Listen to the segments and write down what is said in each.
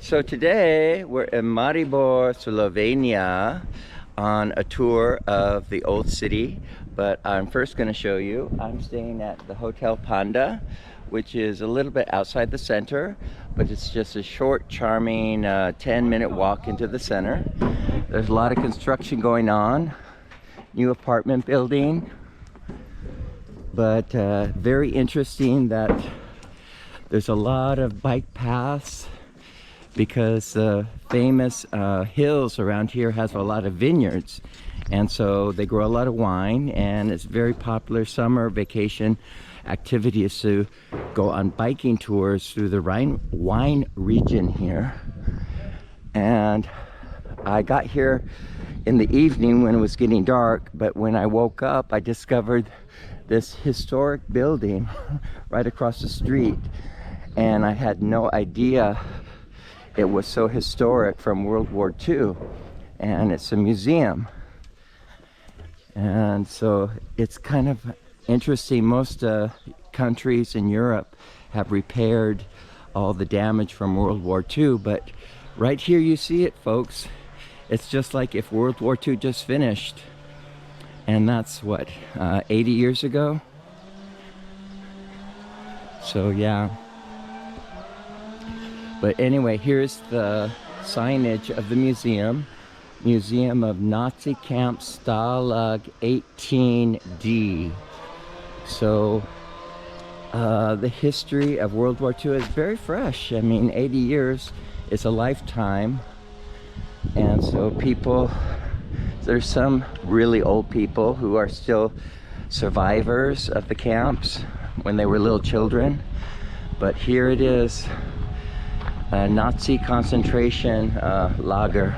So today we're in Maribor, Slovenia on a tour of the old city, but I'm first going to show you, I'm staying at the Hotel Panda, which is a little bit outside the center, but it's just a short, charming 10-minute walk into the center. There's a lot of construction going on, new apartment building, but very interesting that there's a lot of bike paths because the famous hills around here has a lot of vineyards, and so they grow a lot of wine, and it's very popular summer vacation activity is to go on biking tours through the wine region here. And I got here in the evening when it was getting dark, but when I woke up I discovered this historic building right across the street, and I had no idea it was so historic, from World War II, and it's a museum. And so it's kind of interesting. Most countries in Europe have repaired all the damage from World War II, but right here you see it, folks. It's just like if World War II just finished, and that's what, 80 years ago. So yeah. But anyway, here's the signage of the museum. Museum of Nazi Camp Stalag 18D. So the history of World War II is very fresh. I mean, 80 years is a lifetime. And so people, there's some really old people who are still survivors of the camps when they were little children. But here it is. A Nazi concentration lager,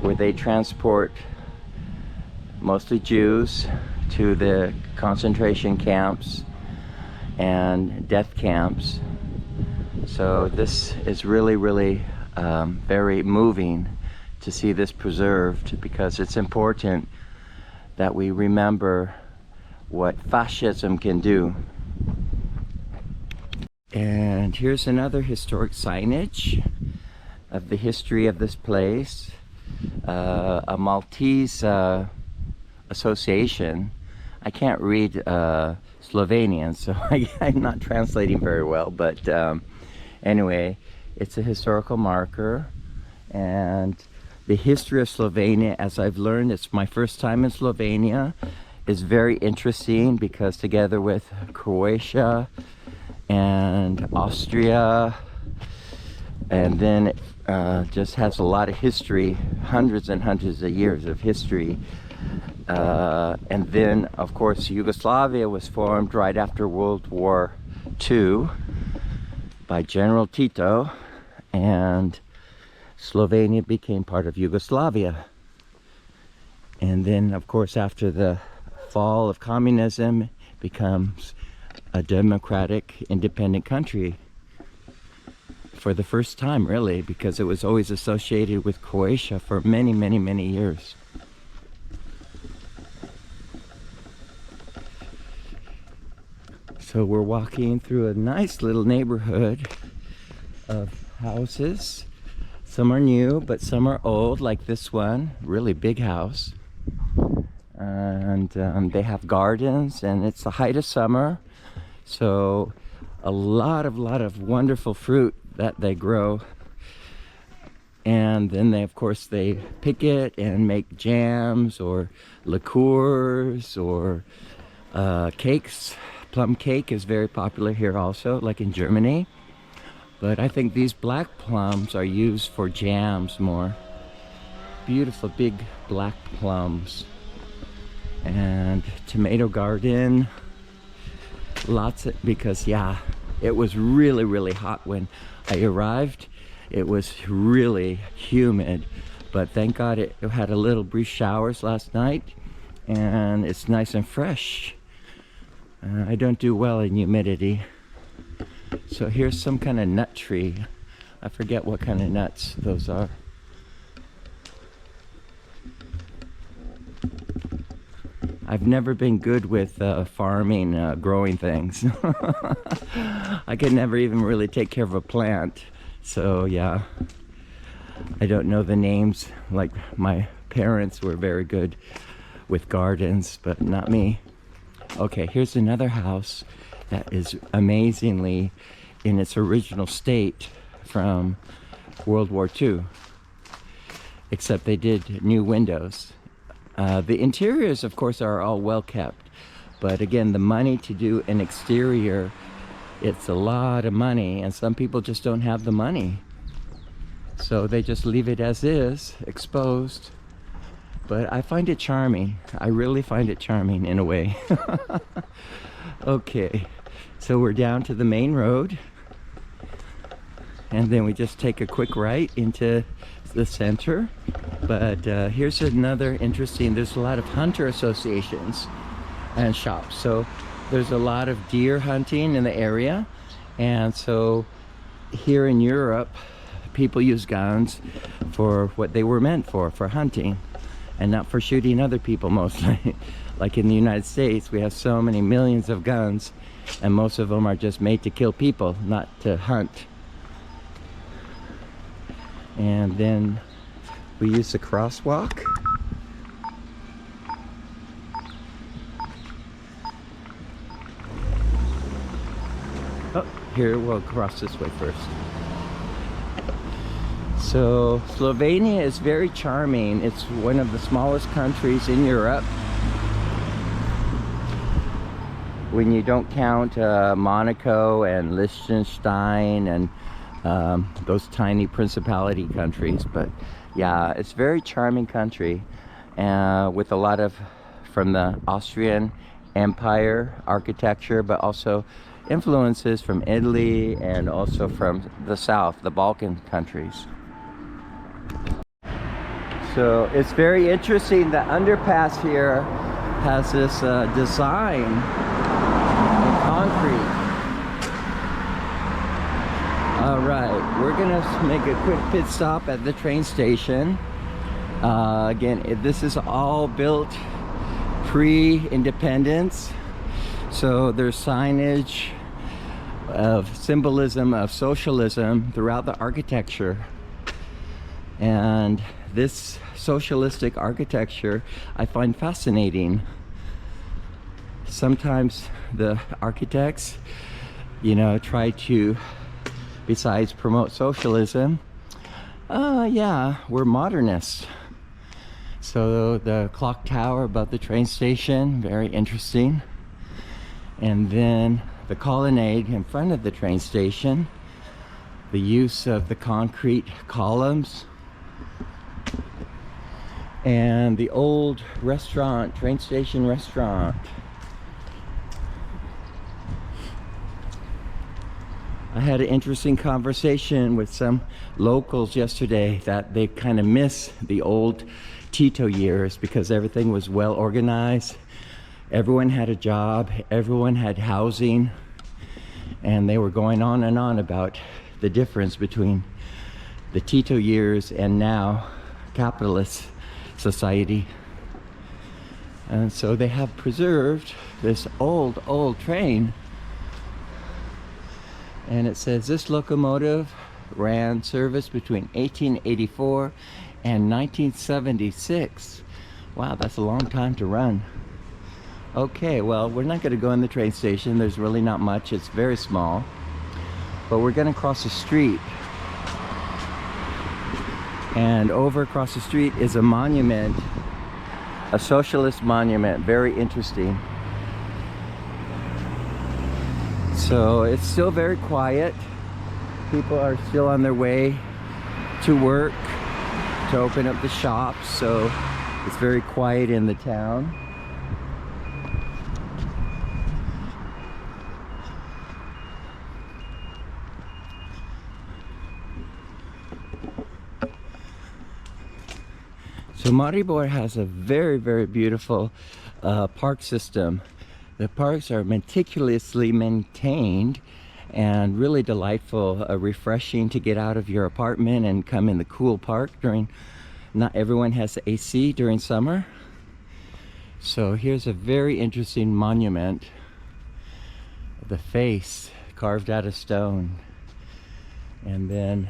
where they transport mostly Jews to the concentration camps and death camps. So this is really very moving to see this preserved, because it's important that we remember what fascism can do. And here's another historic signage of the history of this place. A Maltese association. I can't read Slovenian, so I'm not translating very well, but anyway, it's a historical marker. And the history of Slovenia, as I've learned, it's my first time in Slovenia, is very interesting, because together with Croatia and Austria, and then it just has a lot of history, hundreds and hundreds of years of history. And then of course Yugoslavia was formed right after World War II by General Tito, and Slovenia became part of Yugoslavia. And then of course after the fall of communism, it becomes a democratic, independent country for the first time, really, because it was always associated with Croatia for many years. So we're walking through a nice little neighborhood of houses. Some are new, but some are old, like this one, really big house. And they have gardens, and it's the height of summer. So a lot of wonderful fruit that they grow, and then they, of course, they pick it and make jams or liqueurs or cakes. Plum cake is very popular here also, like in Germany, but I think these black plums are used for jams more. Beautiful big black plums. And tomato garden. Lots of, because yeah, it was really hot when I arrived. It was really humid, but thank God it had a little brief showers last night, and it's nice and fresh. I don't do well in humidity. So here's some kind of nut tree. I forget what kind of nuts those are. I've never been good with farming, growing things. I could never even really take care of a plant. So yeah, I don't know the names. Like my parents were very good with gardens, but not me. Okay, here's another house that is amazingly in its original state from World War II, except they did new windows. The interiors, of course, are all well kept, but again, the money to do an exterior, it's a lot of money, and some people just don't have the money. So they just leave it as is, exposed. But I find it charming. I really find it charming in a way. Okay, so we're down to the main road. And then we just take a quick right into the center. But here's another interesting, there's a lot of hunter associations and shops. So there's a lot of deer hunting in the area. And so here in Europe, people use guns for what they were meant for hunting, and not for shooting other people mostly. Like in the United States, we have so many millions of guns, and most of them are just made to kill people, not to hunt. And then we use the crosswalk. Oh, here we'll cross this way first. So Slovenia is very charming. It's one of the smallest countries in Europe, when you don't count Monaco and Liechtenstein and those tiny principality countries. But yeah, it's a very charming country, with a lot of from the Austrian Empire architecture, but also influences from Italy and also from the south, the Balkan countries. So it's very interesting. The underpass here has this design in concrete. All right, we're gonna make a quick pit stop at the train station. Again, this is all built pre-independence, so there's signage of symbolism of socialism throughout the architecture. And this socialistic architecture I find fascinating. Sometimes the architects, you know, try to, besides promote socialism, yeah, we're modernists. So the clock tower above the train station, very interesting. And then the colonnade in front of the train station, the use of the concrete columns, and the old restaurant, train station restaurant. I had an interesting conversation with some locals yesterday that they kind of miss the old Tito years because everything was well organized. Everyone had a job, everyone had housing, and they were going on and on about the difference between the Tito years and now capitalist society. And so they have preserved this old train, and it says this locomotive ran service between 1884 and 1976. Wow, that's a long time to run. Okay, well, we're not going to go in the train station. There's really not much. It's very small. But we're going to cross the street. And over across the street is a monument, a socialist monument. Very interesting. So it's still very quiet. People are still on their way to work, to open up the shops. So it's very quiet in the town. So Maribor has a very beautiful park system. The parks are meticulously maintained and really delightful, refreshing to get out of your apartment and come in the cool park during, not everyone has AC during summer. So here's a very interesting monument, the face carved out of stone. And then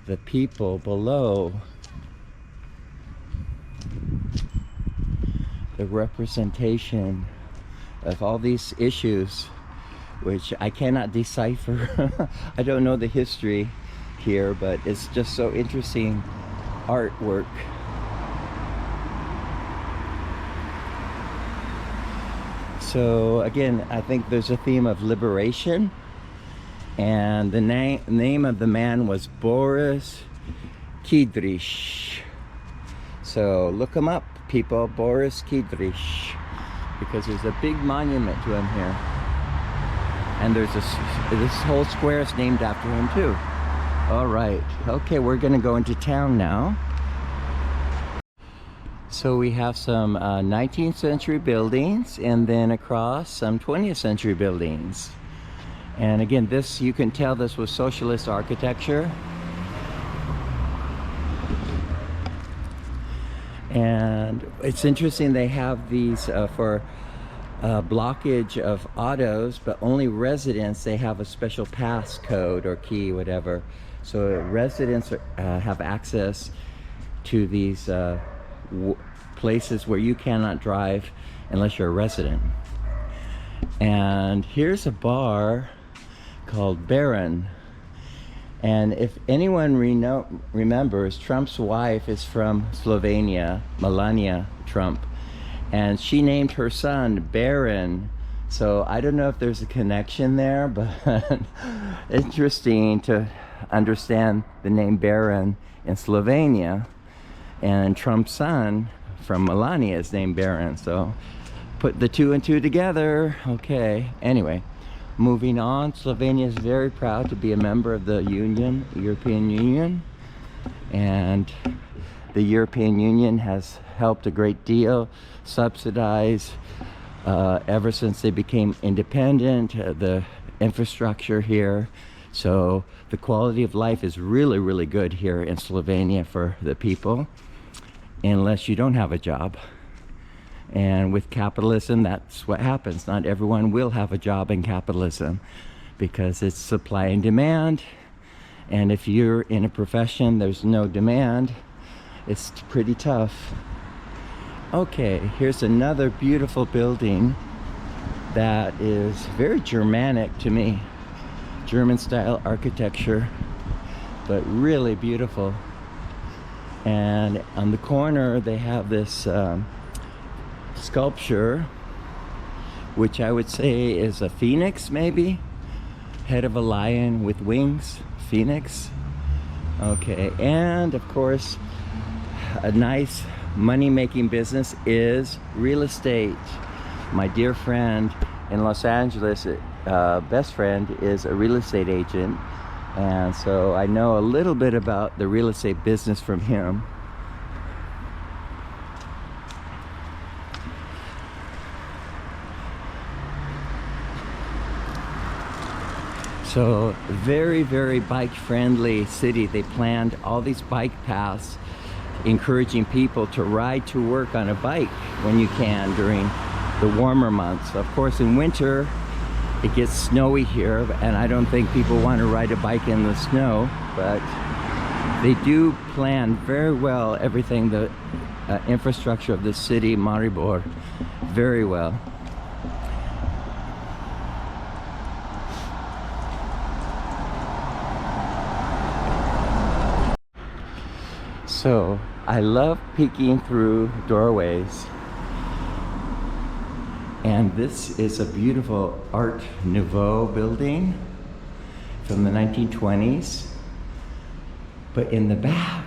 the people below, the representation of all these issues, which I cannot decipher. I don't know the history here, but it's just so interesting artwork. So again, I think there's a theme of liberation, and the name of the man was Boris Kidrish. So look him up, people, Boris Kidrish, because there's a big monument to him here, and there's this whole square is named after him too. All right, okay, we're gonna go into town now. So we have some 19th century buildings, and then across some 20th century buildings. And again, this, you can tell this was socialist architecture. And it's interesting, they have these for blockage of autos, but only residents, they have a special pass code or key, whatever. So residents have access to these places where you cannot drive unless you're a resident. And here's a bar called Baron. And if anyone remembers, Trump's wife is from Slovenia, Melania Trump, and she named her son Baron. So I don't know if there's a connection there, but interesting to understand the name Baron in Slovenia, and Trump's son from Melania is named Baron. So put the two and two together. Okay, anyway, moving on. Slovenia is very proud to be a member of the Union, European Union, and the European Union has helped a great deal, subsidize ever since they became independent, the infrastructure here. So the quality of life is really, really good here in Slovenia for the people, unless you don't have a job. And with capitalism, that's what happens. Not everyone will have a job in capitalism, because it's supply and demand. And if you're in a profession there's no demand, it's pretty tough. Okay, here's another beautiful building that is very Germanic to me. German style architecture, but really beautiful. And on the corner they have this sculpture, which I would say is a phoenix, maybe head of a lion with wings, phoenix. Okay, and of course a nice money-making business is real estate. My dear friend in Los Angeles, best friend, is a real estate agent, and so I know a little bit about the real estate business from him. So very, very bike friendly city. They planned all these bike paths, encouraging people to ride to work on a bike when you can during the warmer months. Of course, in winter it gets snowy here, and I don't think people want to ride a bike in the snow, but they do plan very well everything, the infrastructure of the city, Maribor, very well. So I love peeking through doorways, and this is a beautiful Art Nouveau building from the 1920s, but in the back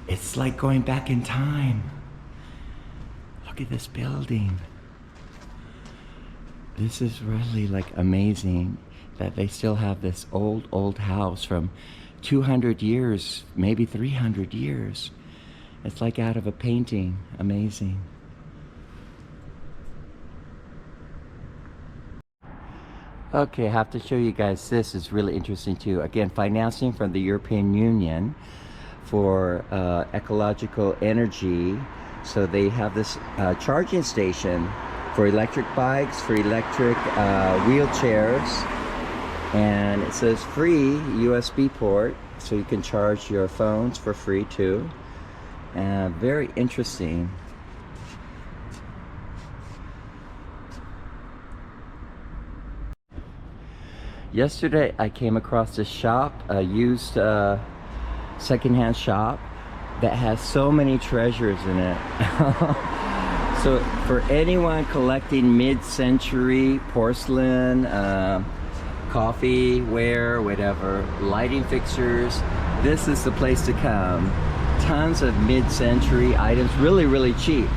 it's like going back in time. Look at this building. This is really like amazing that they still have this old house from 200 years, maybe 300 years. It's like out of a painting. Amazing. Okay, I have to show you guys, this is really interesting too. Again, financing from the European Union for ecological energy. So they have this charging station for electric bikes, for electric wheelchairs. And it says free USB port, so you can charge your phones for free too. And very interesting. Yesterday I came across this shop, a used secondhand shop that has so many treasures in it. So for anyone collecting mid-century porcelain, coffee ware, whatever, lighting fixtures, this is the place to come. Tons of mid-century items, really cheap.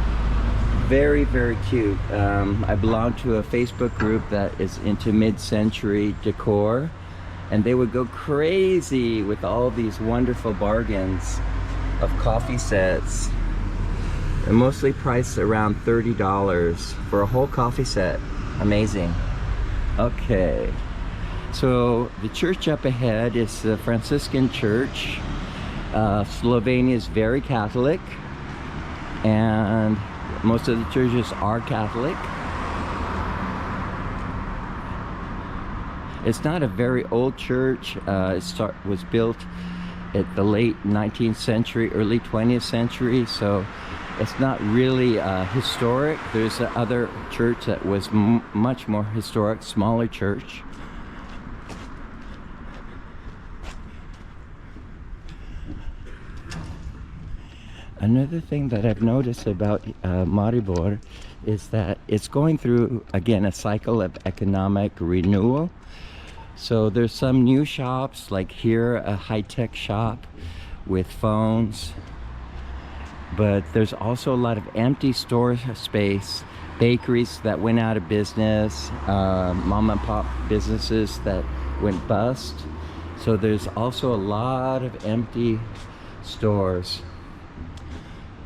Very cute. I belong to a Facebook group that is into mid-century decor, and they would go crazy with all these wonderful bargains of coffee sets. They're mostly priced around $30 for a whole coffee set. Amazing. Okay, so the church up ahead is the Franciscan church. Slovenia is very Catholic, and most of the churches are Catholic. It's not a very old church. It was built at the late 19th century, early 20th century, so it's not really historic. There's another church that was much more historic, smaller church. Another thing that I've noticed about Maribor is that it's going through, again, a cycle of economic renewal. So there's some new shops, like here, a high-tech shop with phones. But there's also a lot of empty store space, bakeries that went out of business, mom and pop businesses that went bust. So there's also a lot of empty stores.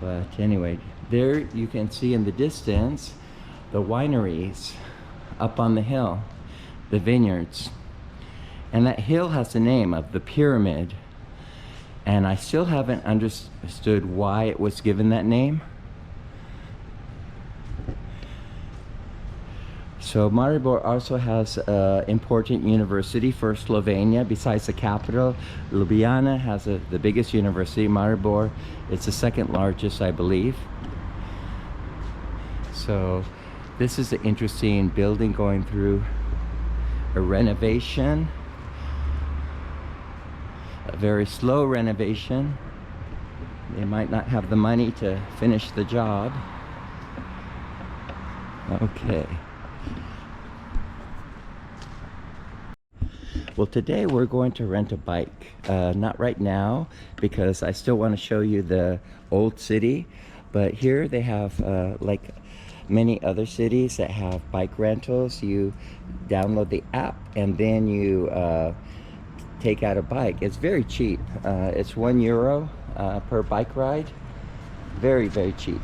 But anyway, there you can see in the distance the wineries up on the hill, the vineyards. And that hill has the name of the pyramid. And I still haven't understood why it was given that name. So Maribor also has an important university for Slovenia. Besides the capital, Ljubljana has the biggest university. Maribor, it's the second largest, I believe. So this is an interesting building going through a renovation. A very slow renovation. They might not have the money to finish the job. Okay. Well, today we're going to rent a bike. Not right now, because I still want to show you the old city. But here they have, like many other cities that have bike rentals, you download the app and then you take out a bike. It's very cheap. It's €1 per bike ride. Very cheap.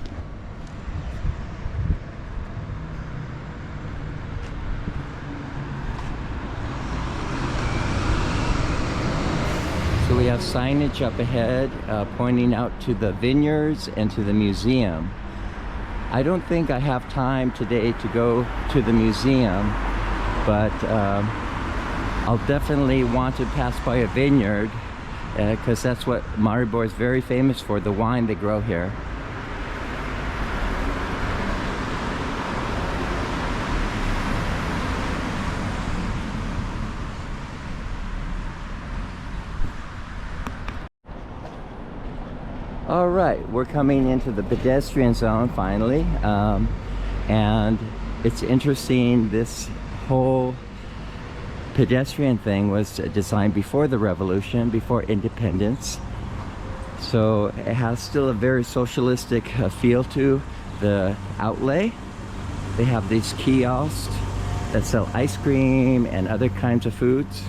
So we have signage up ahead pointing out to the vineyards and to the museum. I don't think I have time today to go to the museum, but I'll definitely want to pass by a vineyard because that's what Maribor is very famous for, the wine they grow here. All right, we're coming into the pedestrian zone finally, and it's interesting. This whole pedestrian thing was designed before the revolution, before independence, so it has still a very socialistic feel to the outlay. They have these kiosks that sell ice cream and other kinds of foods.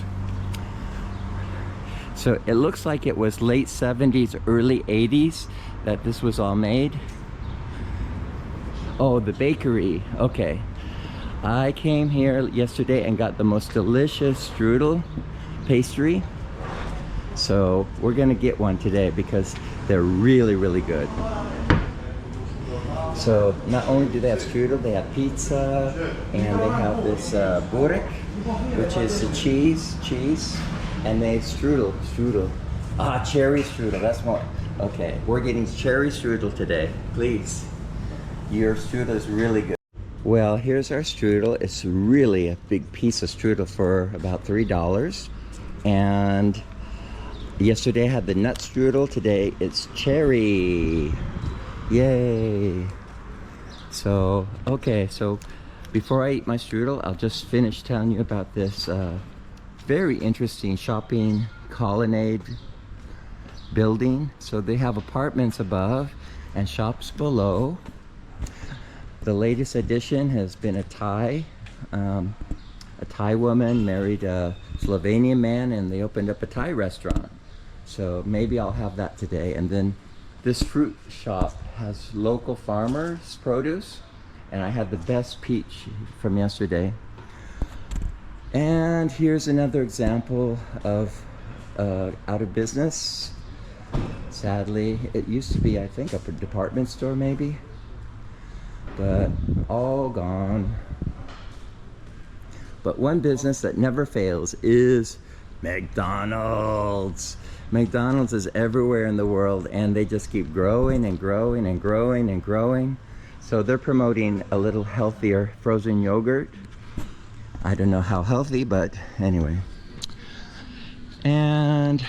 So it looks like it was late 70s, early 80s that this was all made. Oh, the bakery. Okay. I came here yesterday and got the most delicious strudel pastry. So we're gonna get one today because they're really good. So not only do they have strudel, they have pizza, and they have this burek, which is the cheese, and they strudel. Ah, cherry strudel, that's more. Okay, we're getting cherry strudel today. Please, your strudel is really good. Well, here's our strudel. It's really a big piece of strudel for about $3. And yesterday I had the nut strudel. Today it's cherry. Yay. So, okay, so before I eat my strudel, I'll just finish telling you about this very interesting shopping colonnade building. So they have apartments above and shops below. The latest addition has been a Thai woman married a Slovenian man, and they opened up a Thai restaurant. So maybe I'll have that today. And then this fruit shop has local farmers' produce, and I had the best peach from yesterday. And here's another example of out of business. Sadly, it used to be, I think, a department store maybe, but all gone. But one business that never fails is McDonald's. McDonald's is everywhere in the world, and they just keep growing and growing and growing and growing. So they're promoting a little healthier frozen yogurt. I don't know how healthy, but anyway. And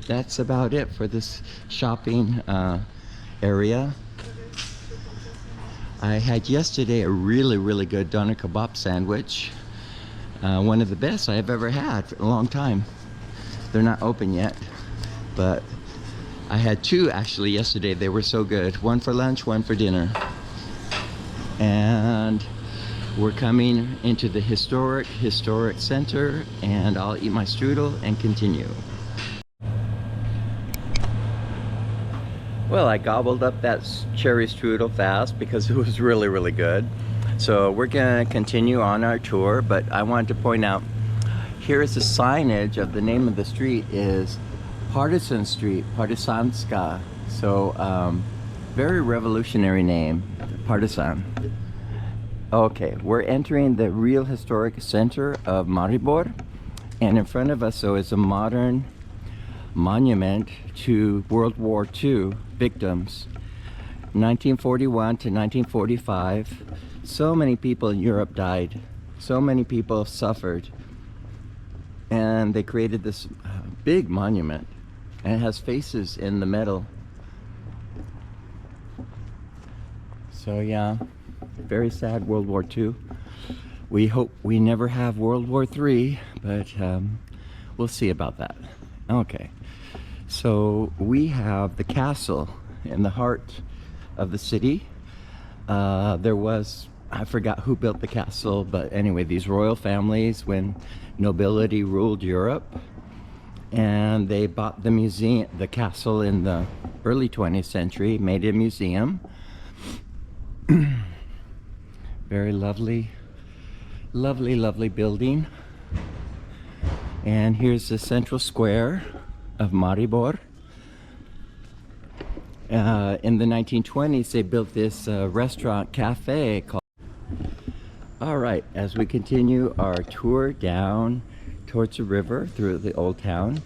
that's about it for this shopping area. I had yesterday a really good doner kebab sandwich. One of the best I've ever had for a long time. They're not open yet, but I had two actually yesterday. They were so good. One for lunch, one for dinner. And we're coming into the historic center, and I'll eat my strudel and continue. Well, I gobbled up that cherry strudel fast because it was really good. So we're gonna continue on our tour, but I wanted to point out, here is the signage of the name of the street is Partisan Street, Partisanska. So very revolutionary name, Partisan. Okay, we're entering the real historic center of Maribor, and in front of us so is a modern monument to World War II victims, 1941 to 1945. So many people in Europe died. So many people suffered. And they created this big monument, and it has faces in the metal. So yeah, very sad World War II. We hope we never have World War III, but we'll see about that. Okay, so we have the castle in the heart of the city. There was, I forgot who built the castle, but anyway, these royal families, when nobility ruled Europe, and they bought the museum, the castle in the early 20th century, made it a museum. Very lovely building. And here's the central square of Maribor. In the 1920s, they built this restaurant cafe called. All right, as we continue our tour down towards the river through the old town,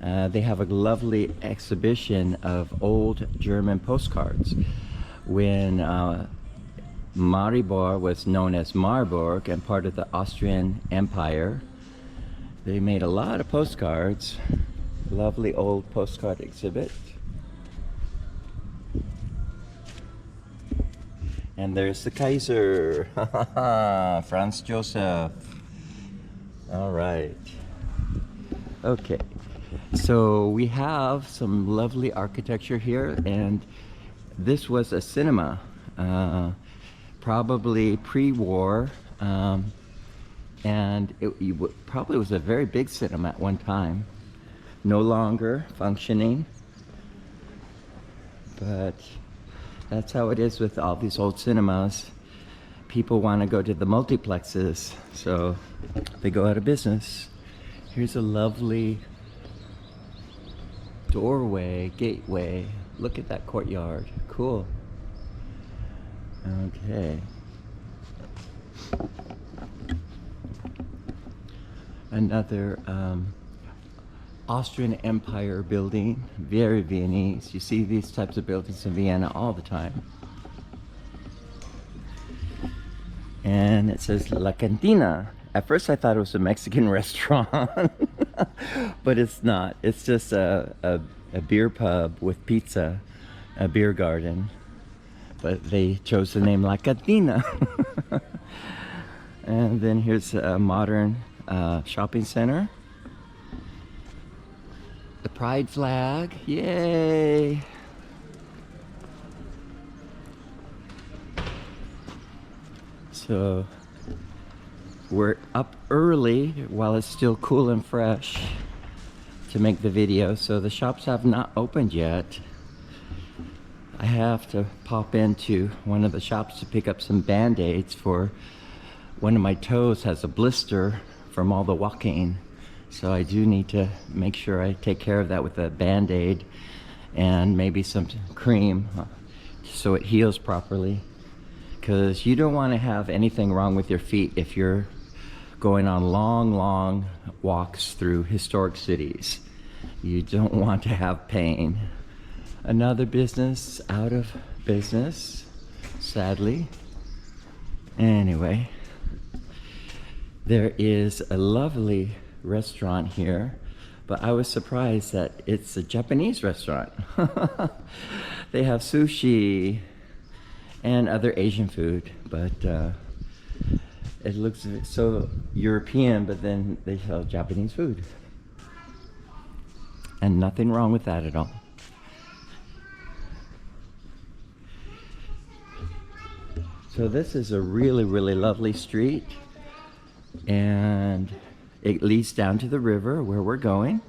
they have a lovely exhibition of old German postcards. When Maribor was known as Marburg and part of the Austrian Empire, they made a lot of postcards. Lovely old postcard exhibit. And there's the Kaiser, Franz Joseph. All right. Okay, so we have some lovely architecture here, and this was a cinema, probably pre-war, and it probably was a very big cinema at one time. No longer functioning, but that's how it is with all these old cinemas. People want to go to the multiplexes, so they go out of business. Here's a lovely doorway, gateway. Look at that courtyard. Cool. Okay. Another Austrian Empire building, very Viennese. You see these types of buildings in Vienna all the time. And it says La Cantina. At first I thought it was a Mexican restaurant, but it's not. It's just a beer pub with pizza, a beer garden. But they chose the name La Cantina. And then here's a modern shopping center. The pride flag, yay! So we're up early while it's still cool and fresh to make the video. So the shops have not opened yet. I have to pop into one of the shops to pick up some band-aids for one of my toes has a blister from all the walking. So I do need to make sure I take care of that with a band-aid and maybe some cream so it heals properly. Because you don't want to have anything wrong with your feet if you're going on long walks through historic cities. You don't want to have pain. Another business out of business, sadly. Anyway, there is a lovely restaurant here, but I was surprised that it's a Japanese restaurant. They have sushi and other Asian food, but it looks so European, but then they sell Japanese food. And nothing wrong with that at all. So this is a really lovely street, and it leads down to the river where we're going.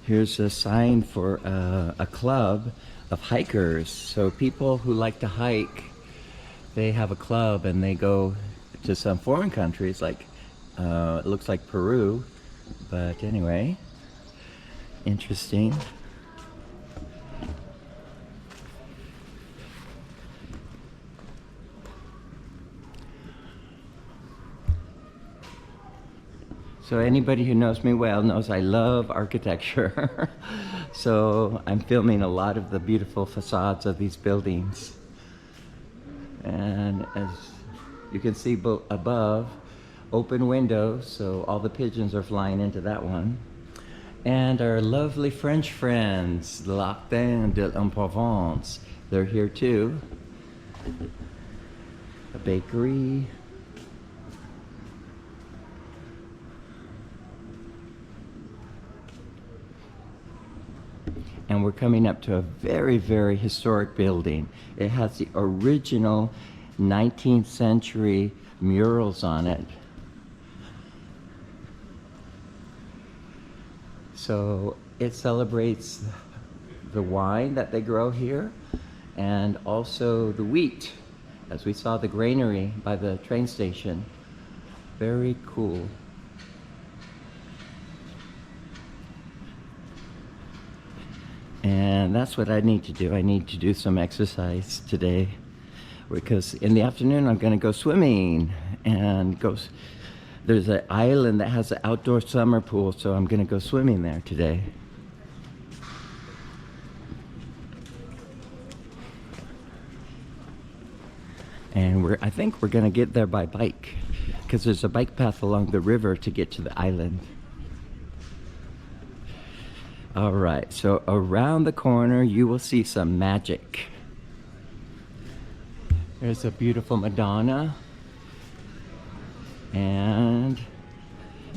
Here's a sign for a club of hikers. So people who like to hike, they have a club and they go to some foreign countries like it looks like Peru, but anyway, interesting. So anybody who knows me well knows I love architecture. So I'm filming a lot of the beautiful facades of these buildings. And as you can see above, open windows, so all the pigeons are flying into that one. And our lovely French friends, l'Artin de l'En-Provence, they're here too. A bakery. And we're coming up to a very historic building. It has the original 19th century murals on it. So it celebrates the wine that they grow here and also the wheat, as we saw the granary by the train station. Very cool. And that's what I need to do. I need to do some exercise today, because in the afternoon I'm going to go swimming and there's an island that has an outdoor summer pool, so I'm going to go swimming there today. And I think we're going to get there by bike, because there's a bike path along the river to get to the island. All right, so around the corner you will see some magic. There's a beautiful Madonna. And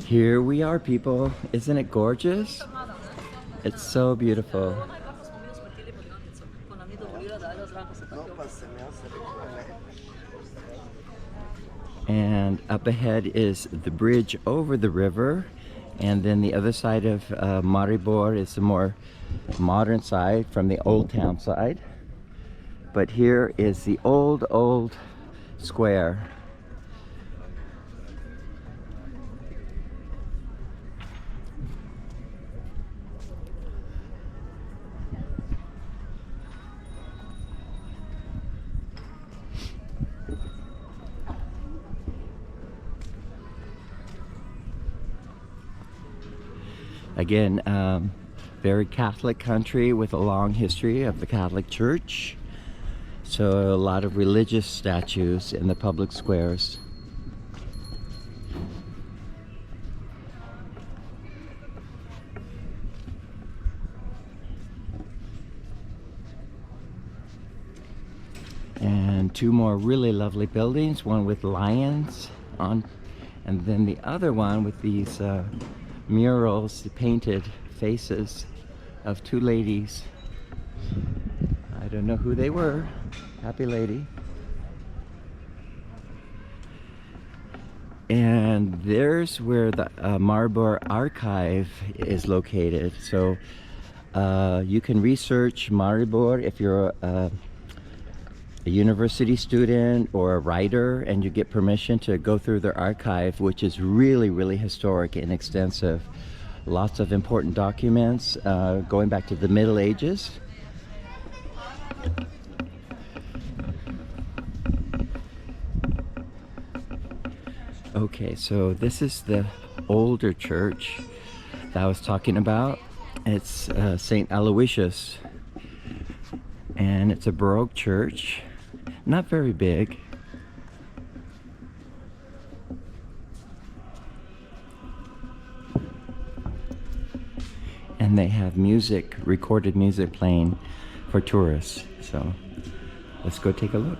here we are, people. Isn't it gorgeous? It's so beautiful. And up ahead is the bridge over the river. And then the other side of Maribor is the more modern side from the old town side. But here is the old square. Again, very Catholic country with a long history of the Catholic Church. So a lot of religious statues in the public squares. And two more really lovely buildings, one with lions on, and then the other one with these murals, the painted faces of two ladies. I don't know who they were. Happy lady. And there's where the Maribor archive is located. So you can research Maribor if you're a university student or a writer, and you get permission to go through their archive, which is really, really historic and extensive. Lots of important documents going back to the Middle Ages. Okay, so this is the older church that I was talking about. It's St. Aloysius, and it's a Baroque church. Not very big. And they have music, recorded music playing for tourists. So let's go take a look.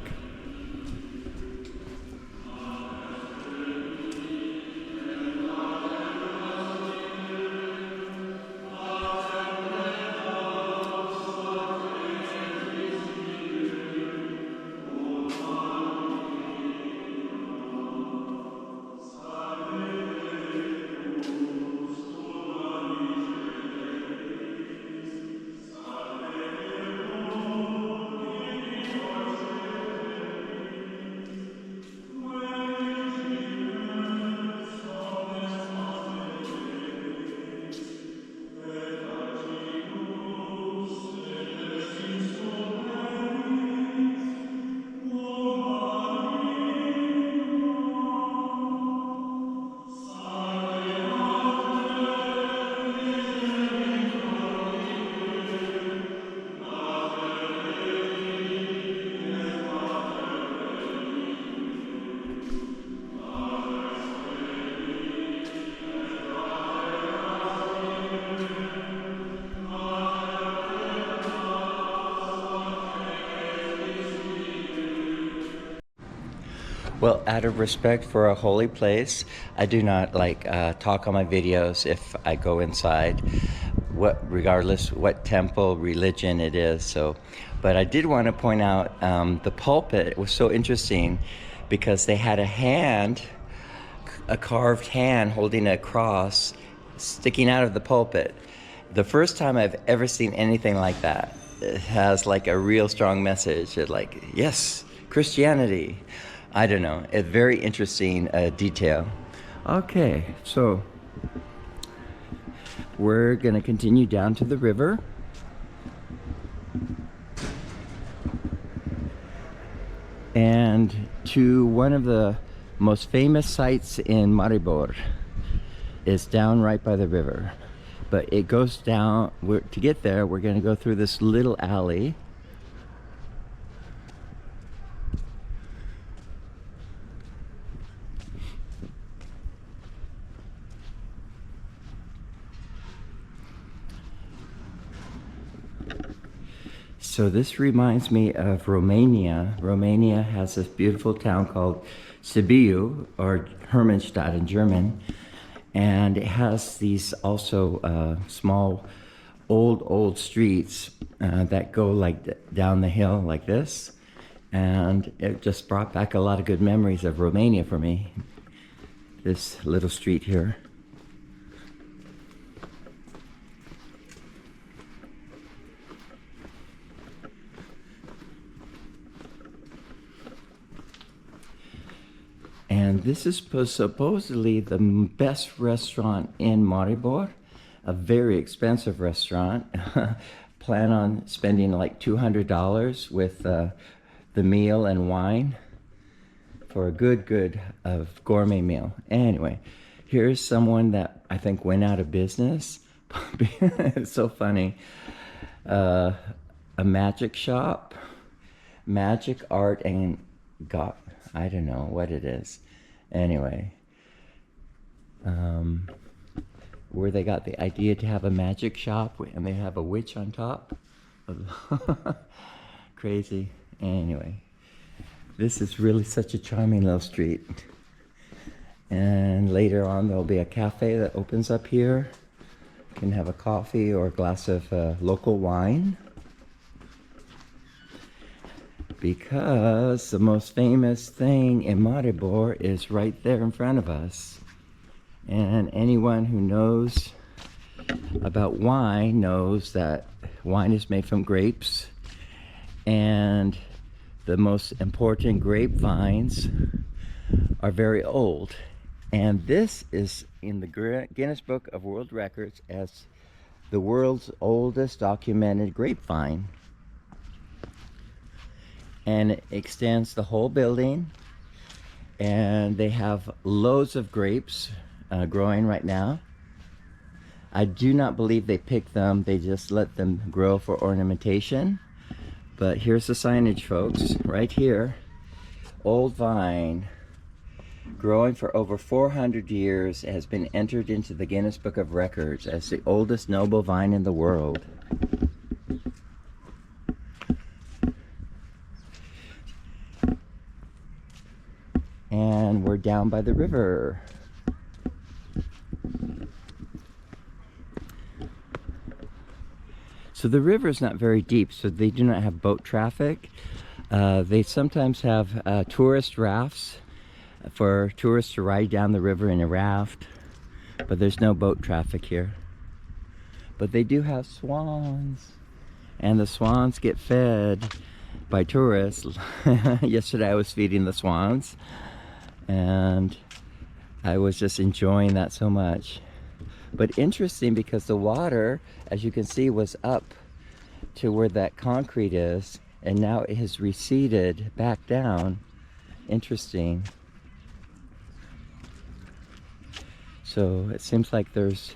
Well, out of respect for a holy place, I do not talk on my videos if I go inside, regardless what temple, religion it is. So, but I did want to point out the pulpit was so interesting because they had a carved hand holding a cross sticking out of the pulpit. The first time I've ever seen anything like that. It has like a real strong message. It yes, Christianity. I don't know, a very interesting detail. Okay, so we're gonna continue down to the river. And to one of the most famous sites in Maribor is down right by the river. But it goes down, to get there, we're gonna go through this little alley. So this reminds me of Romania. Romania has this beautiful town called Sibiu, or Hermannstadt in German. And it has these also small, old streets that go down the hill like this. And it just brought back a lot of good memories of Romania for me. This little street here. And this is supposedly the best restaurant in Maribor, a very expensive restaurant. Plan on spending like $200 with the meal and wine for a good gourmet meal. Anyway, here's someone that I think went out of business, It's so funny. A magic shop, magic art and God, I don't know what it is. Anyway, where they got the idea to have a magic shop and they have a witch on top. Crazy. Anyway, this is really such a charming little street. And later on there'll be a cafe that opens up here. You can have a coffee or a glass of local wine. Because the most famous thing in Maribor is right there in front of us. And anyone who knows about wine knows that wine is made from grapes. And the most important grapevines are very old. And this is in the Guinness Book of World Records as the world's oldest documented grapevine. And it extends the whole building. And they have loads of grapes growing right now. I do not believe they pick them. They just let them grow for ornamentation. But here's the signage, folks, right here. Old vine, growing for over 400 years, has been entered into the Guinness Book of Records as the oldest noble vine in the world. And we're down by the river. So the river is not very deep, so they do not have boat traffic. They sometimes have tourist rafts for tourists to ride down the river in a raft, but there's no boat traffic here. But they do have swans, and the swans get fed by tourists. Yesterday I was feeding the swans, and I was just enjoying that so much. But interesting, because the water, as you can see, was up to where that concrete is, and now it has receded back down. Interesting. So it seems like there's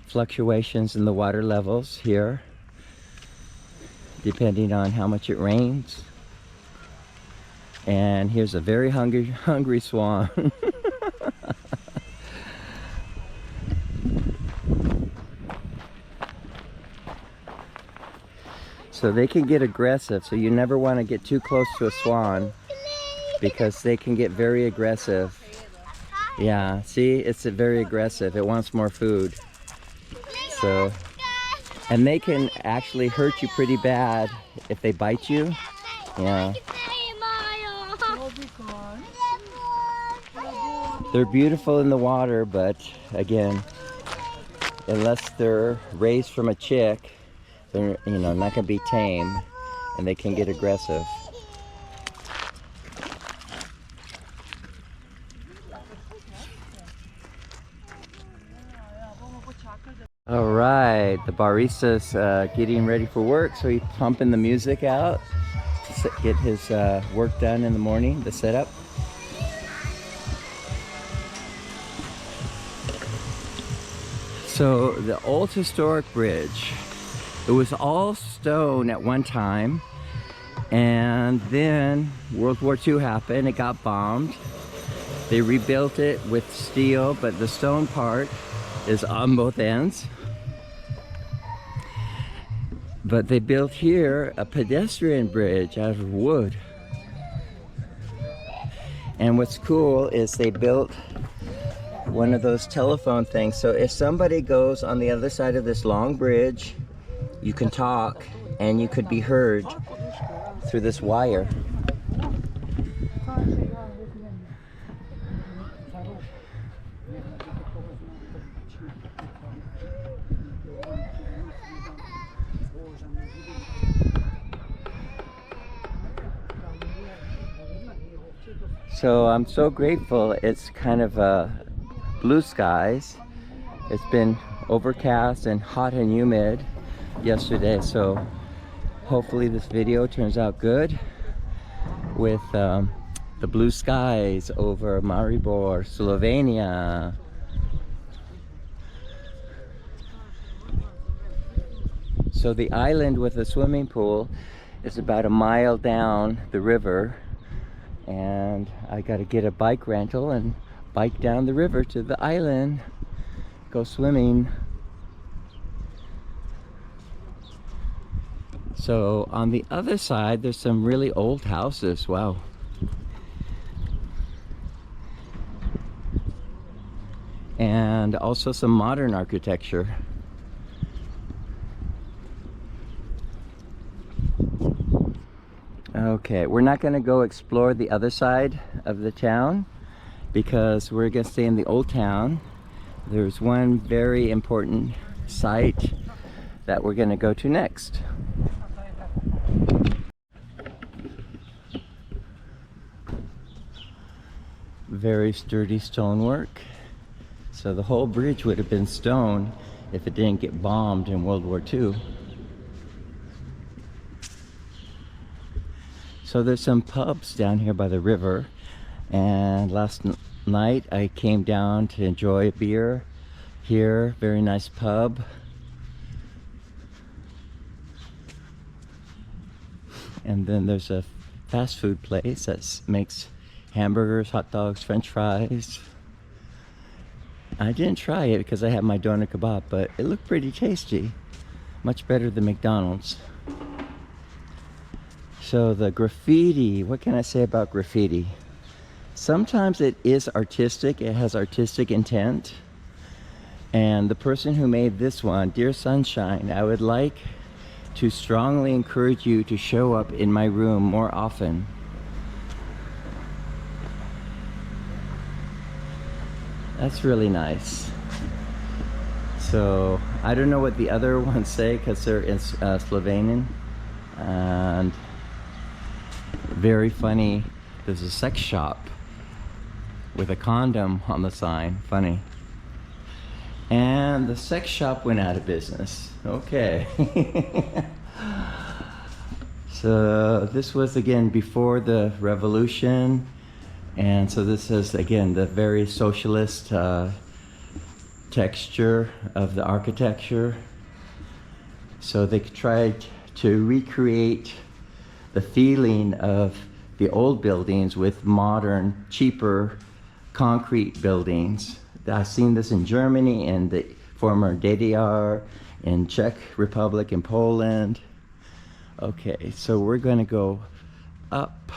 fluctuations in the water levels here, depending on how much it rains. And here's a very hungry swan. So they can get aggressive, so you never want to get too close to a swan because they can get very aggressive. Yeah, see, it's very aggressive. It wants more food. So, and they can actually hurt you pretty bad if they bite you. Yeah. They're beautiful in the water, but again, unless they're raised from a chick, they're, you know, not gonna be tame, and they can get aggressive. All right, the barista's getting ready for work, so he's pumping the music out to get his work done in the morning, the setup. So the old historic bridge, it was all stone at one time, and then World War II happened, it got bombed. They rebuilt it with steel, but the stone part is on both ends. But they built here a pedestrian bridge out of wood. And what's cool is they built one of those telephone things. So if somebody goes on the other side of this long bridge, you can talk and you could be heard through this wire. So I'm so grateful. It's kind of blue skies. It's been overcast and hot and humid yesterday, so hopefully this video turns out good with the blue skies over Maribor, Slovenia. So the island with the swimming pool is about a mile down the river, and I got to get a bike rental and bike down the river to the island, go swimming. So on the other side there's some really old houses. Wow. And also some modern architecture. Okay, we're not going to go explore the other side of the town because we're going to stay in the old town. There's one very important site that we're going to go to next. Very sturdy stonework. So the whole bridge would have been stone if it didn't get bombed in World War II. So there's some pubs down here by the river, and last night I came down to enjoy a beer here. Very nice pub. And then there's a fast food place that makes hamburgers, hot dogs, french fries. I didn't try it because I had my doner kebab, but it looked pretty tasty. Much better than McDonald's. So the graffiti, what can I say about graffiti? Sometimes it is artistic, it has artistic intent. And the person who made this one, Dear Sunshine, I would like to strongly encourage you to show up in my room more often. That's really nice. So I don't know what the other ones say because they're in Slovenian. And very funny, there's a sex shop with a condom on the sign. Funny. And the sex shop went out of business. Okay. So this was again before the revolution. And so this is again the very socialist texture of the architecture. So they tried to recreate the feeling of the old buildings with modern, cheaper concrete buildings. I've seen this in Germany, in the former DDR, in Czech Republic, in Poland. Okay, so we're going to go up.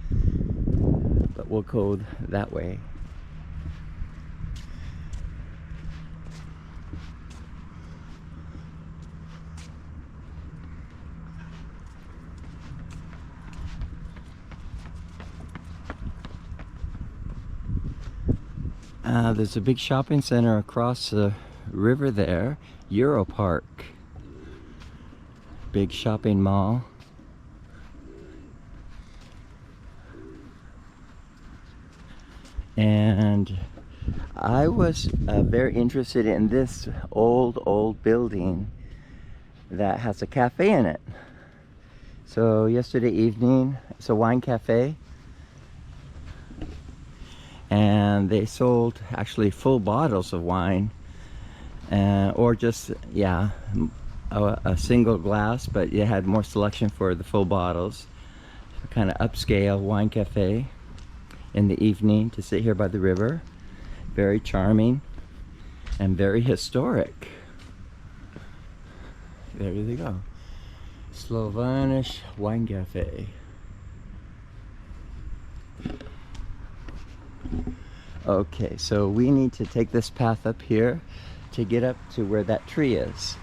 But we'll go that way. There's a big shopping center across the river there, Euro Park. Big shopping mall. And I was very interested in this old building that has a cafe in it. So yesterday evening, it's a wine cafe, and they sold actually full bottles of wine, or just, yeah, a single glass, but it had more selection for the full bottles. Kind of upscale wine cafe in the evening to sit here by the river. Very charming and very historic. There you go. Slovenish wine cafe. Okay, so we need to take this path up here to get up to where that tree is.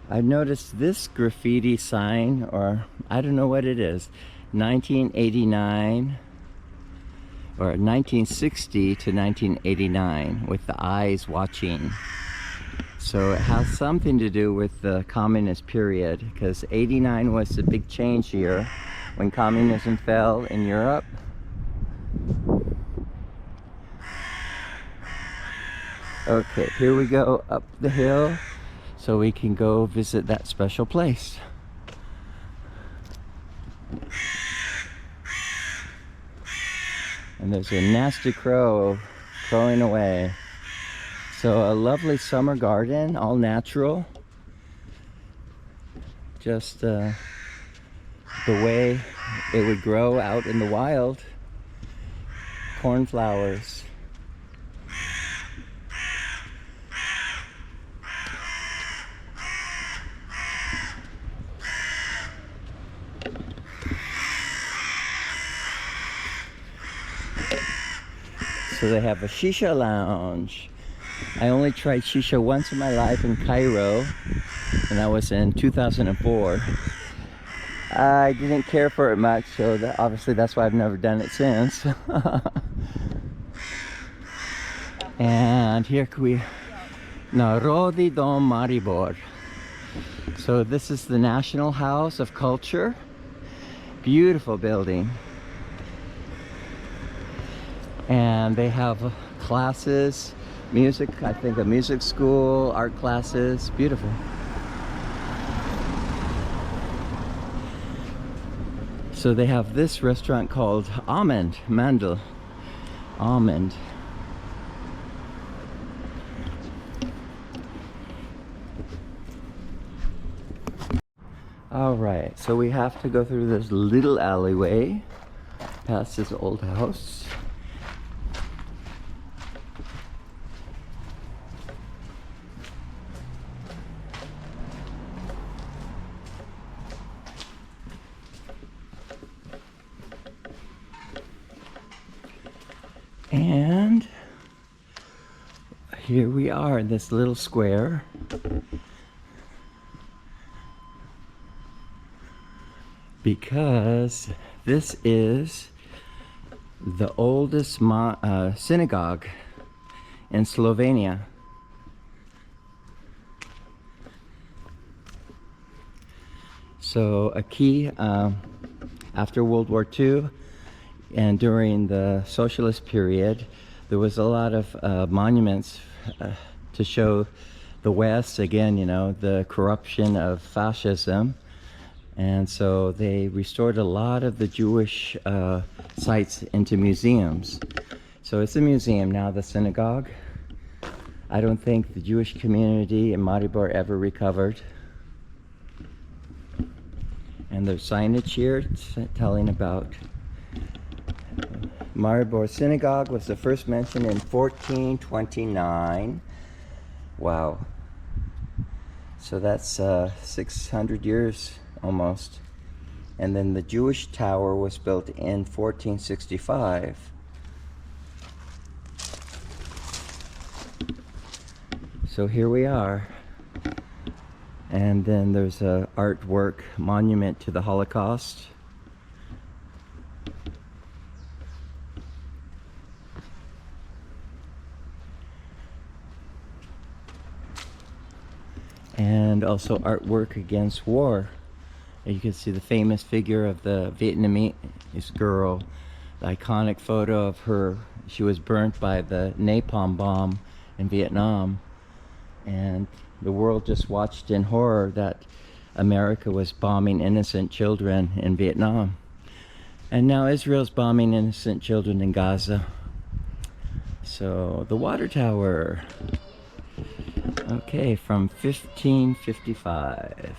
I noticed this graffiti sign, or I don't know what it is, 1989 or 1960 to 1989, with the eyes watching. So it has something to do with the communist period, because 89 was the big change year when communism fell in Europe. Okay, here we go up the hill so we can go visit that special place. And there's a nasty crow crowing away. So a lovely summer garden, all natural. just the way it would grow out in the wild. Cornflowers. So they have a shisha lounge. I only tried shisha once in my life in Cairo, and that was in 2004. I didn't care for it much, so obviously that's why I've never done it since. And here we Narodi Dom Maribor. So this is the National House of Culture. Beautiful building. And they have classes, music, I think a music school, art classes, beautiful. So they have this restaurant called Mandel. Almond. All right, so we have to go through this little alleyway past this old house. And here we are in this little square. Because this is the oldest synagogue in Slovenia. So a key after World War II and during the socialist period, there was a lot of monuments to show the West, again, you know, the corruption of fascism. And so they restored a lot of the Jewish sites into museums. So it's a museum now, the synagogue. I don't think the Jewish community in Maribor ever recovered. And there's signage here telling about Maribor Synagogue was the first mentioned in 1429. Wow. So that's 600 years almost. And then the Jewish tower was built in 1465. So here we are. And then there's a artwork monument to the Holocaust. And also artwork against war. You can see the famous figure of the Vietnamese girl, the iconic photo of her. She was burnt by the napalm bomb in Vietnam. And the world just watched in horror that America was bombing innocent children in Vietnam. And now Israel's bombing innocent children in Gaza. So the water tower. Okay, from 1555.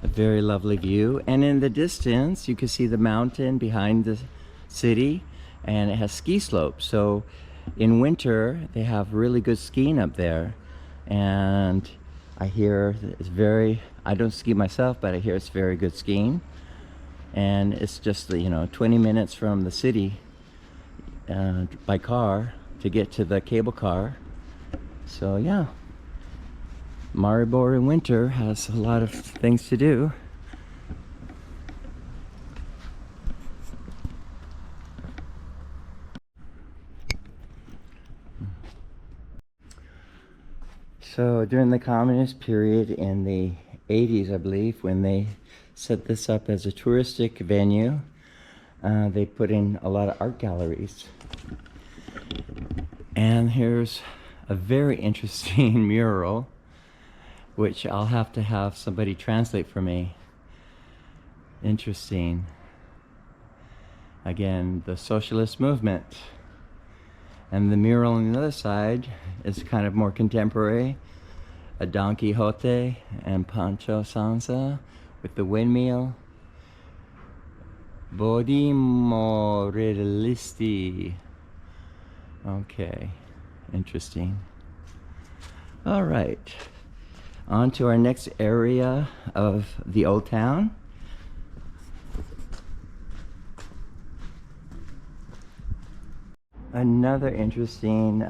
A very lovely view, and in the distance you can see the mountain behind the city, and it has ski slopes. So in winter they have really good skiing up there, and I hear it's I don't ski myself, but I hear it's very good skiing. And it's just, you know, 20 minutes from the city by car to get to the cable car. So yeah, Maribor in winter has a lot of things to do. So during the communist period in the 80s, I believe, when they set this up as a touristic venue, they put in a lot of art galleries. And here's a very interesting mural, which I'll have to have somebody translate for me. Interesting. Again, the socialist movement. And the mural on the other side is kind of more contemporary. A Don Quixote and Pancho Sansa with the windmill. Bodi Moralisti. Okay, interesting. All right, on to our next area of the old town. Another interesting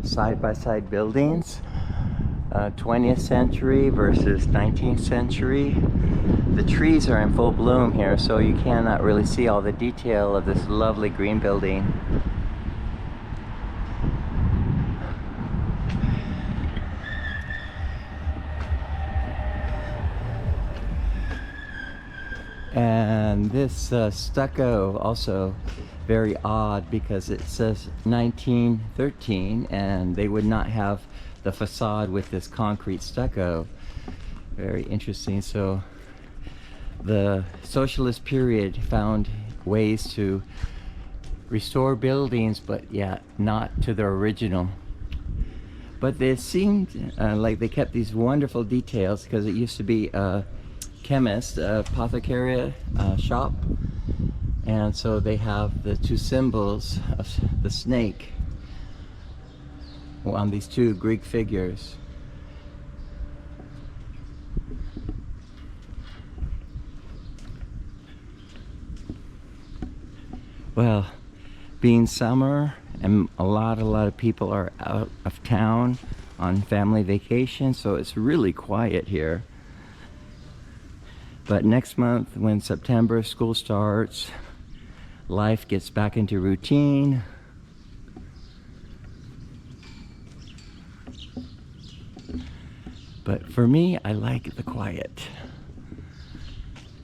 side-by-side buildings, 20th century versus 19th century. The trees are in full bloom here, so you cannot really see all the detail of this lovely green building. And this stucco also very odd because it says 1913 and they would not have the facade with this concrete stucco. Very interesting. So the socialist period found ways to restore buildings, but yeah, not to their original. But they seemed like they kept these wonderful details because it used to be a chemist, apothecary shop. And so they have the two symbols of the snake on these two Greek figures. Well, being summer and a lot of people are out of town on family vacation, so it's really quiet here. But next month, when September school starts, life gets back into routine. But for me, I like the quiet.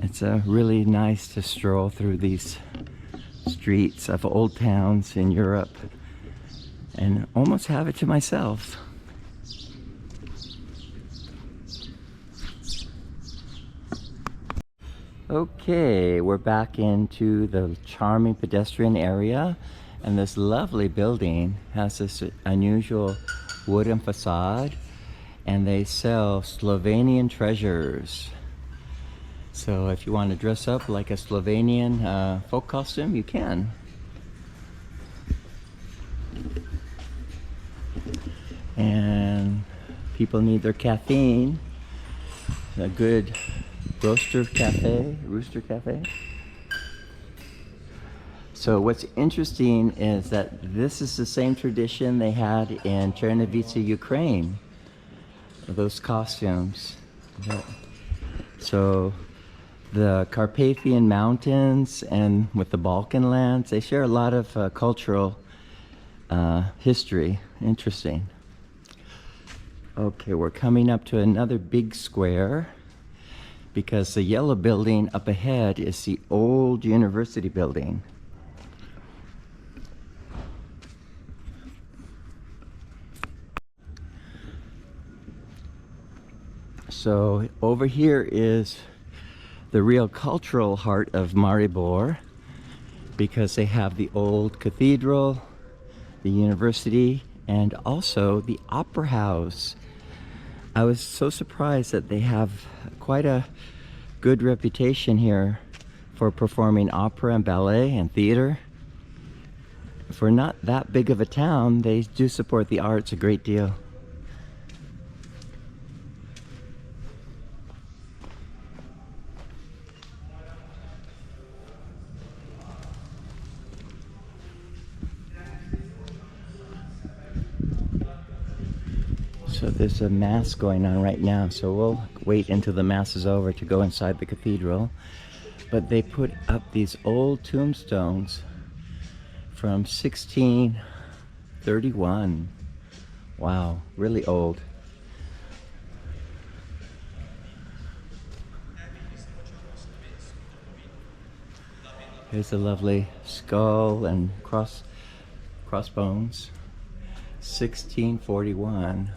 It's really nice to stroll through these streets of old towns in Europe and almost have it to myself. Okay, we're back into the charming pedestrian area, and this lovely building has this unusual wooden facade, and they sell Slovenian treasures. So if you want to dress up like a Slovenian folk costume, you can. And people need their caffeine. A good rooster cafe. So what's interesting is that this is the same tradition they had in Chernovice, Ukraine. Those costumes. So the Carpathian Mountains and with the Balkan lands, they share a lot of cultural history. Interesting. Okay, we're coming up to another big square because the yellow building up ahead is the old university building. So over here is the real cultural heart of Maribor, because they have the old cathedral, the university, and also the opera house. I was so surprised that they have quite a good reputation here for performing opera and ballet and theater. For not that big of a town, they do support the arts a great deal. So there's a mass going on right now, so we'll wait until the mass is over to go inside the cathedral. But they put up these old tombstones from 1631. Wow, really old. Here's a lovely skull and crossbones. 1641.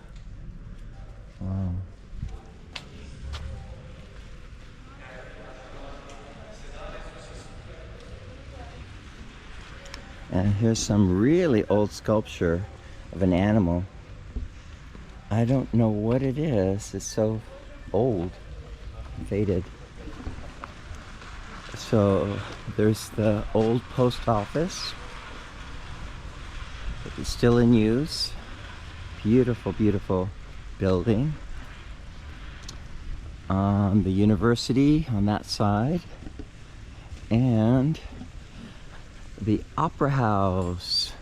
Wow. And here's some really old sculpture of an animal. I don't know what it is. It's so old, faded. So there's the old post office. It's still in use. Beautiful, beautiful building. The university on that side. And the opera house.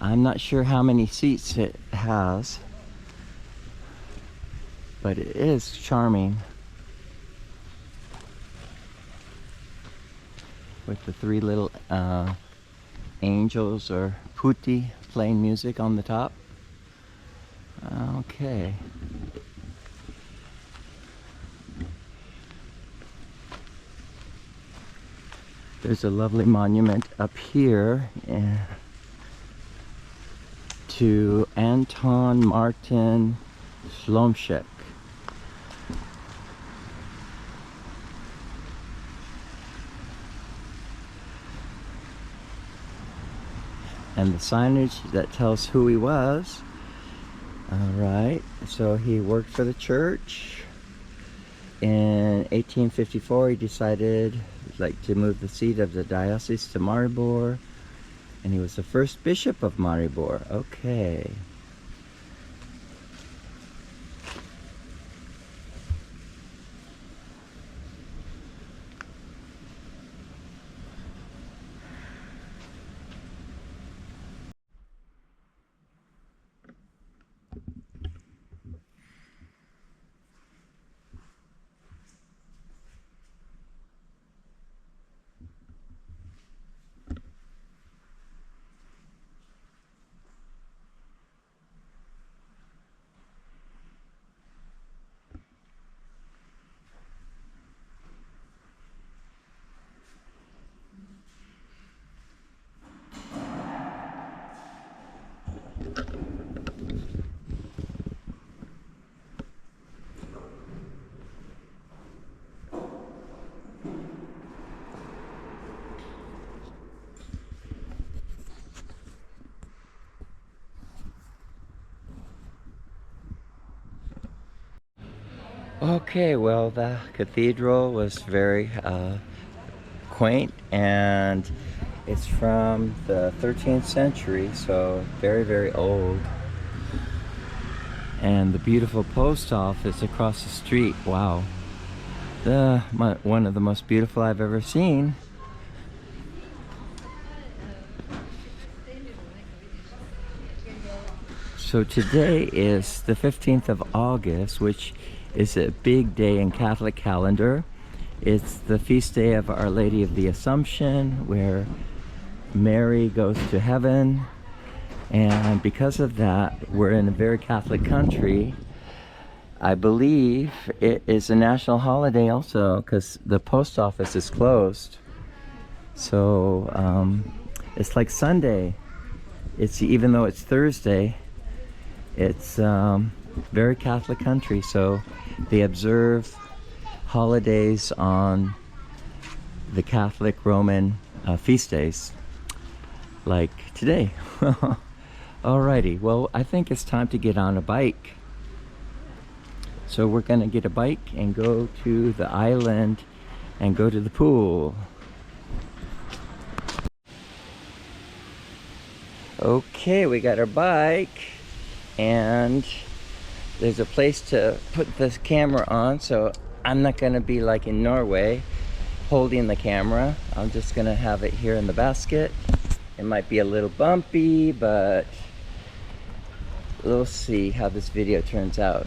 I'm not sure how many seats it has, but it is charming. With the three little angels or putti playing music on the top. Okay. There's a lovely monument up here to Anton Martin Slomshek. And the signage that tells who he was. Alright, so he worked for the church. In 1854 he decided he'd like to move the seat of the diocese to Maribor. And he was the first bishop of Maribor. Okay. Okay, well, the cathedral was very quaint, and it's from the 13th century, so very, very old. And the beautiful post office across the street, wow. One of the most beautiful I've ever seen. So today is the 15th of August, which is a big day in Catholic calendar. It's the feast day of Our Lady of the Assumption, where Mary goes to heaven. And because of that, we're in a very Catholic country. I believe it is a national holiday also, because the post office is closed. So it's like Sunday. Even though it's Thursday, it's very Catholic country, so they observe holidays on the Catholic Roman feast days, like today. Alrighty, well, I think it's time to get on a bike. So we're gonna get a bike and go to the island and go to the pool. Okay, we got our bike, and there's a place to put this camera on, so I'm not gonna be like in Norway holding the camera. I'm just gonna have it here in the basket. It might be a little bumpy, but we'll see how this video turns out.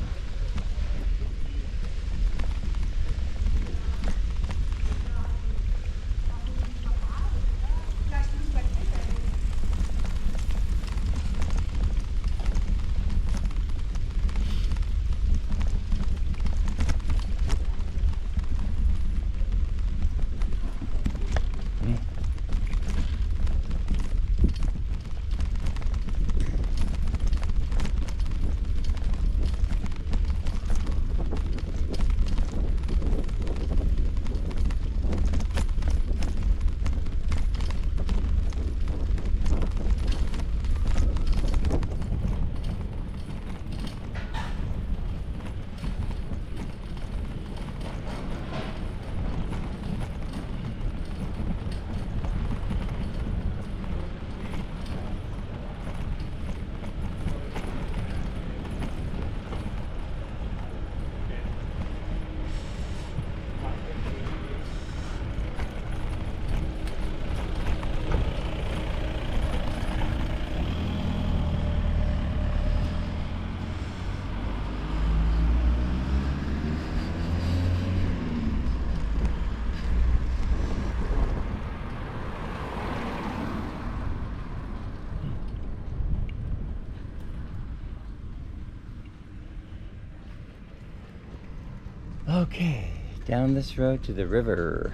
Okay, down this road to the river.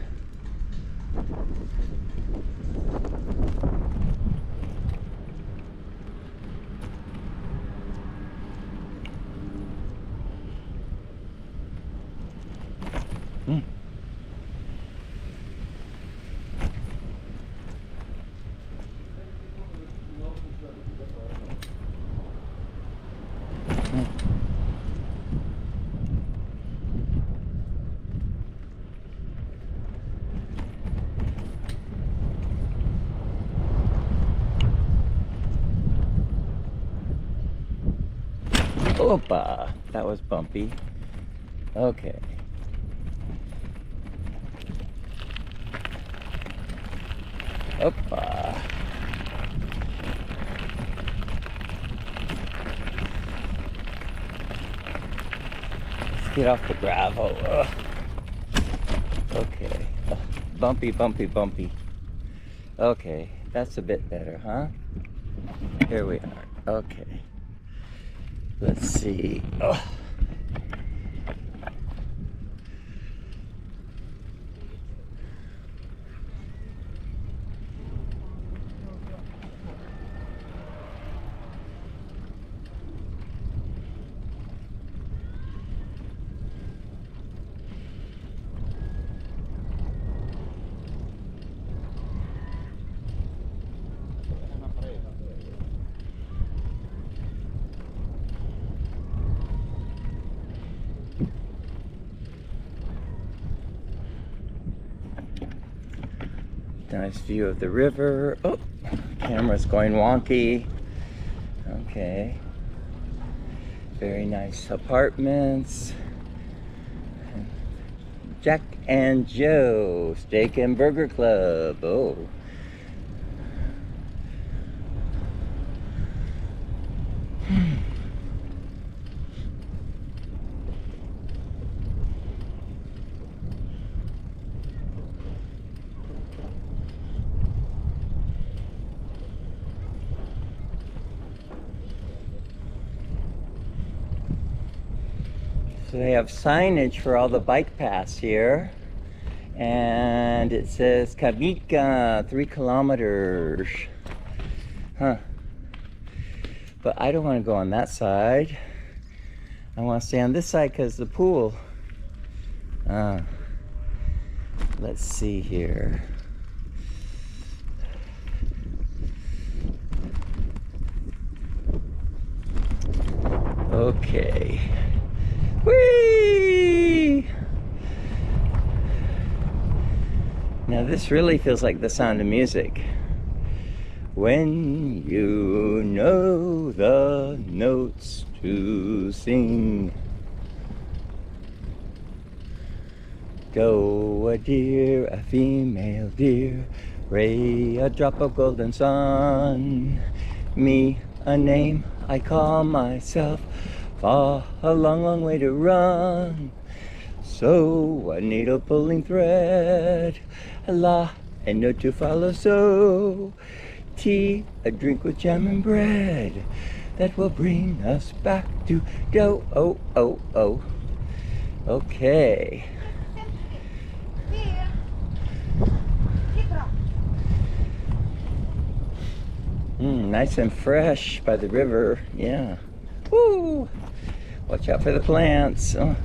Hmm. Opa, that was bumpy. Okay. Opa. Let's get off the gravel. Ugh. Okay. Ugh. Bumpy, bumpy, bumpy. Okay, that's a bit better, huh? Here we are. Okay. Let's see. Oh. Nice view of the river. Oh, camera's going wonky. Okay. Very nice apartments. Jack and Joe Steak and Burger Club. Oh. So they have signage for all the bike paths here. And it says Kavitka, 3 kilometers. Huh. But I don't want to go on that side. I want to stay on this side because the pool. Let's see here. Okay. Whee! Now this really feels like the sound of music. When you know the notes to sing, go a deer, a female deer, ray a drop of golden sun, me a name I call myself, far a long, long way to run. So a needle pulling thread, a la and note to follow. So tea, a drink with jam and bread, that will bring us back to dough. Oh, oh, oh. Okay. Nice and fresh by the river. Yeah. Woo! Watch out for the plants. Oh.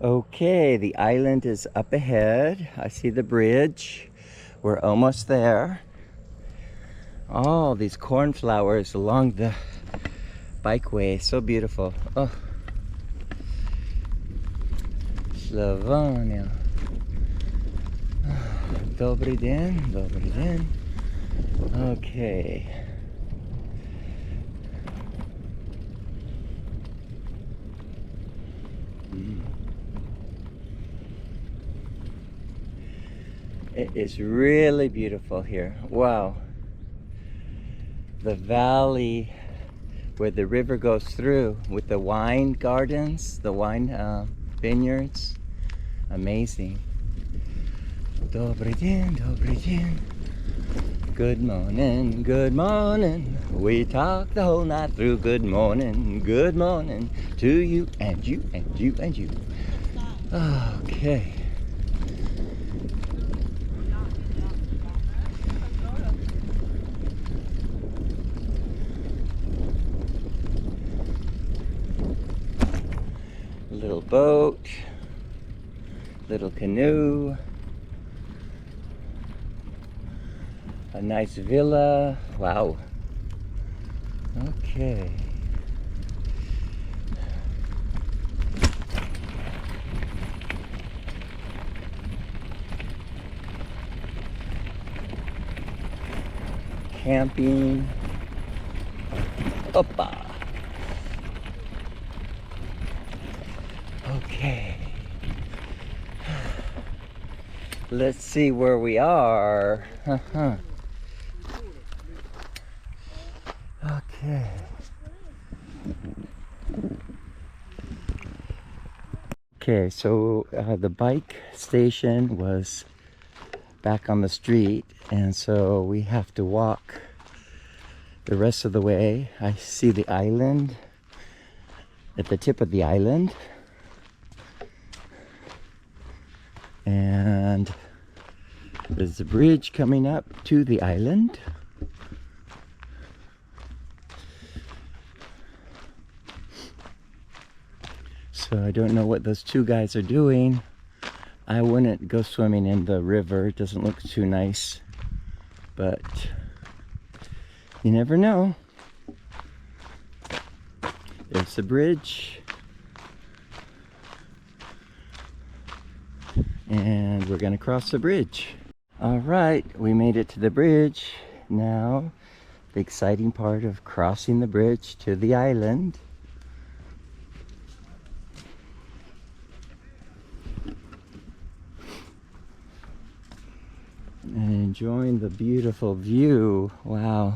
Okay, the island is up ahead. I see the bridge. We're almost there. All these cornflowers along the bikeway, so beautiful. Oh, Slovenia. Dobry den, dobry den. Okay. It is really beautiful here. Wow. The valley where the river goes through with the wine gardens, the wine vineyards. Amazing. Dobry dzień, dobry dzień. Good morning, good morning. We talk the whole night through. Good morning to you and you and you and you. Okay. Little boat, little canoe, a nice villa. Wow. Okay. Camping. Opa. Okay. Let's see where we are. Okay. Okay, so the bike station was back on the street, and so we have to walk the rest of the way. I see the island at the tip of the island, and there's a bridge coming up to the island. So I don't know what those two guys are doing. I wouldn't go swimming in the river. It doesn't look too nice, but you never know. There's the bridge. And we're gonna cross the bridge. All right, we made it to the bridge. Now, the exciting part of crossing the bridge to the island. And enjoying the beautiful view. Wow.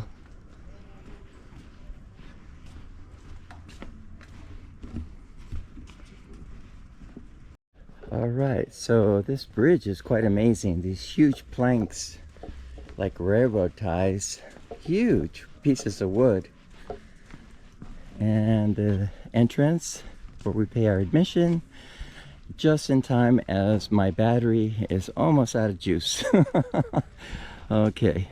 All right, so this bridge is quite amazing. These huge planks, like railroad ties, huge pieces of wood. And the entrance where we pay our admission, just in time as my battery is almost out of juice. Okay,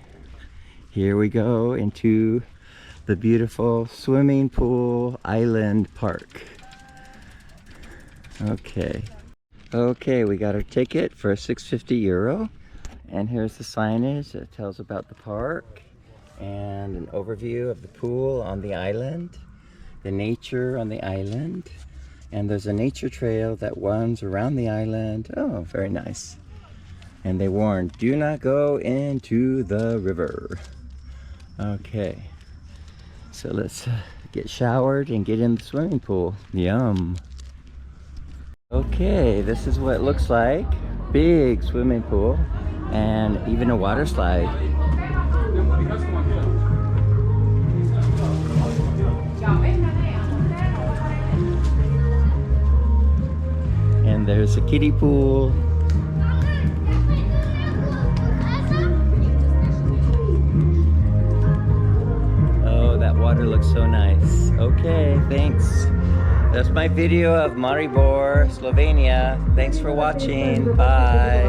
here we go into the beautiful swimming pool island park. Okay, we got our ticket for €6.50, and here's the signage that tells about the park and an overview of the pool on the island, the nature on the island, and there's a nature trail that runs around the island. Oh, very nice. And they warn, do not go into the river. Okay, so let's get showered and get in the swimming pool. Yum. Okay, this is what it looks like. Big swimming pool and even a water slide. And there's a kiddie pool. Oh, that water looks so nice. Okay, thanks. That's my video of Maribor, Slovenia. Thanks for watching. Bye.